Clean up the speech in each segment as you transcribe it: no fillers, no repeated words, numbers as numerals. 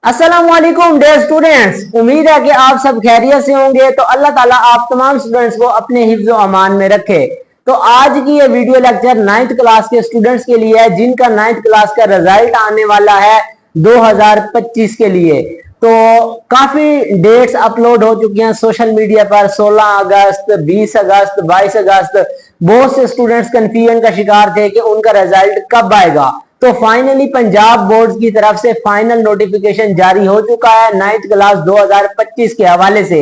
अस्सलामुअलैकुम dear students, उम्मीद है कि आप सब खैरियत से होंगे। तो अल्लाह ताला आप तमाम स्टूडेंट्स को अपने हिफ्ज़ अमान में रखे। तो आज की ये वीडियो लेक्चर 9th क्लास के स्टूडेंट्स के लिए है जिनका 9th क्लास का रिजल्ट आने वाला है 2025 के लिए। तो काफी डेट्स अपलोड हो चुकी हैं सोशल मीडिया पर, 16 अगस्त, 20 अगस्त, 22 अगस्त। बहुत से स्टूडेंट्स कंफ्यूजन का शिकार थे कि उनका रिजल्ट कब आएगा। तो फाइनली पंजाब बोर्ड की तरफ से फाइनल नोटिफिकेशन जारी हो चुका है 9th क्लास 2025 के हवाले से।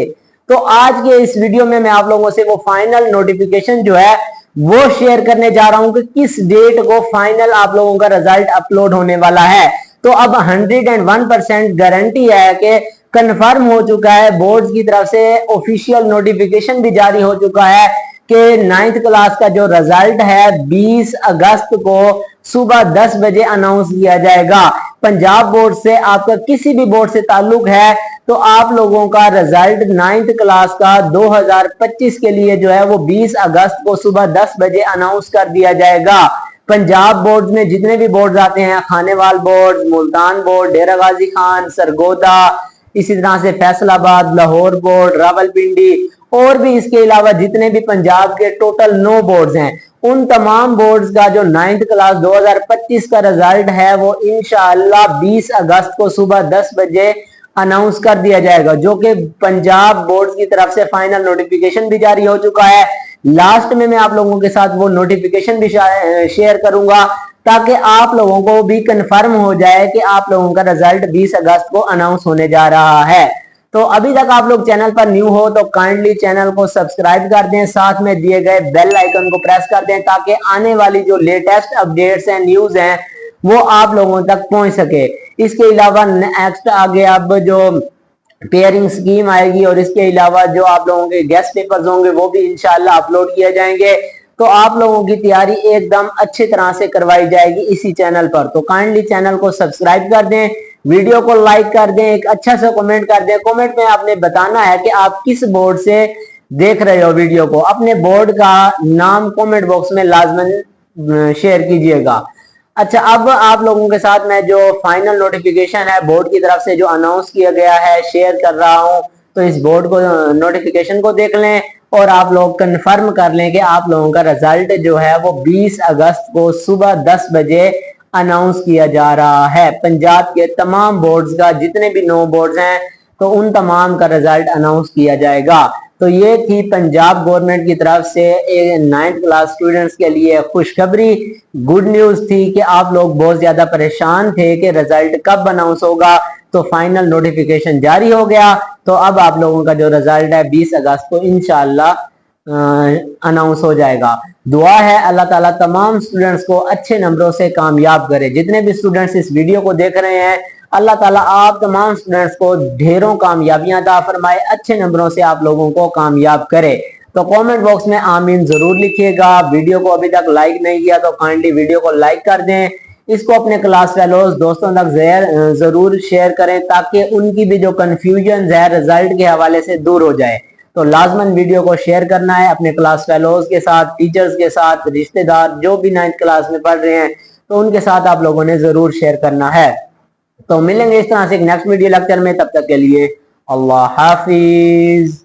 तो आज के इस वीडियो में मैं आप लोगों से वो फाइनल नोटिफिकेशन जो है वो शेयर करने जा रहा हूं कि किस डेट को फाइनल आप लोगों का रिजल्ट अपलोड होने वाला है। तो अब 101% गारंटी है कि कंफर्म हो चुका है, बोर्ड की तरफ से ऑफिशियल नोटिफिकेशन भी जारी हो चुका है कि 9th क्लास का जो रिजल्ट है 20 अगस्त को सुबह 10 बजे अनाउंस किया जाएगा। पंजाब बोर्ड से आपका किसी भी बोर्ड से ताल्लुक है तो आप लोगों का रिजल्ट 9th क्लास का 2025 के लिए जो है वो 20 अगस्त को सुबह 10 बजे अनाउंस कर दिया जाएगा। पंजाब बोर्ड में जितने भी बोर्ड आते हैं, खानेवाल बोर्ड, मुल्तान बोर्ड, डेरा गाजी खान, सरगोदा, इसी तरह से फैसलाबाद, लाहौर बोर्ड, रावलपिंडी और भी इसके अलावा जितने भी पंजाब के टोटल 9 बोर्ड्स हैं, उन तमाम बोर्ड्स का जो 9th क्लास 2025 का रिजल्ट है वो इंशाअल्लाह 20 अगस्त को सुबह 10 बजे अनाउंस कर दिया जाएगा, जो कि पंजाब बोर्ड की तरफ से फाइनल नोटिफिकेशन भी जारी हो चुका है। लास्ट में मैं आप लोगों के साथ वो नोटिफिकेशन भी शेयर करूंगा ताकि आप लोगों को भी कंफर्म हो जाए कि आप लोगों का रिजल्ट 20 अगस्त को अनाउंस होने जा रहा है। तो अभी तक आप लोग चैनल पर न्यू हो तो काइंडली चैनल को सब्सक्राइब कर दें, साथ में दिए गए बेल आइकन को प्रेस कर दें ताकि आने वाली जो लेटेस्ट अपडेट्स हैं, न्यूज हैं, वो आप लोगों तक पहुंच सके। इसके अलावा नेक्स्ट आगे अब जो पेयरिंग स्कीम आएगी और इसके अलावा जो आप लोगों के गेस्ट पेपर्स होंगे वो भी इंशाल्लाह अपलोड किए जाएंगे। तो आप लोगों की तैयारी एकदम अच्छी तरह से करवाई जाएगी इसी चैनल पर। तो काइंडली चैनल को सब्सक्राइब कर दें, वीडियो को लाइक कर दें, एक अच्छा सा कमेंट कर दें। कमेंट में आपने बताना है कि आप किस बोर्ड से देख रहे हो वीडियो को। अपने बोर्ड का नाम कमेंट बॉक्स में लाजमन शेयर कीजिएगा। अच्छा, अब आप लोगों के साथ मैं जो फाइनल नोटिफिकेशन है बोर्ड की तरफ से जो अनाउंस किया गया है शेयर कर रहा हूं। तो इस बोर्ड को नोटिफिकेशन को देख लें और आप लोग कंफर्म कर लें कि आप लोगों का रिजल्ट जो है वो 20 अगस्त को सुबह 10 बजे अनाउंस किया जा रहा है। पंजाब के तमाम बोर्ड्स का, जितने भी 9 बोर्ड्स हैं, तो उन तमाम का रिजल्ट अनाउंस किया जाएगा। तो ये थी पंजाब गवर्नमेंट की तरफ से 9th क्लास स्टूडेंट्स के लिए खुशखबरी, गुड न्यूज थी कि आप लोग बहुत ज्यादा परेशान थे कि रिजल्ट कब अनाउंस होगा। तो फाइनल नोटिफिकेशन जारी हो गया। तो अब आप लोगों का जो रिजल्ट है 20 अगस्त को इंशाअल्लाह अनाउंस हो जाएगा। दुआ है अल्लाह ताला तमाम स्टूडेंट्स को अच्छे नंबरों से कामयाब करे। जितने भी स्टूडेंट्स इस वीडियो को देख रहे हैं, अल्लाह ताला आप तमाम स्टूडेंट्स को ढेरों कामयाबियां अता फरमाए, अच्छे नंबरों से आप लोगों को कामयाब करे। तो कमेंट बॉक्स में आमीन जरूर लिखिएगा। वीडियो को अभी तक लाइक नहीं किया तो काइंडली वीडियो को लाइक कर दें। इसको अपने क्लास फेलोज दोस्तों तक जरूर शेयर करें ताकि उनकी भी जो कंफ्यूजन है रिजल्ट के हवाले से दूर हो जाए। तो लाजमन वीडियो को शेयर करना है अपने क्लास फेलोज के साथ, टीचर्स के साथ, रिश्तेदार जो भी 9th क्लास में पढ़ रहे हैं तो उनके साथ आप लोगों ने जरूर शेयर करना है। तो मिलेंगे इस तरह से एक नेक्स्ट वीडियो लेक्चर में, तब तक के लिए अल्लाह हाफिज।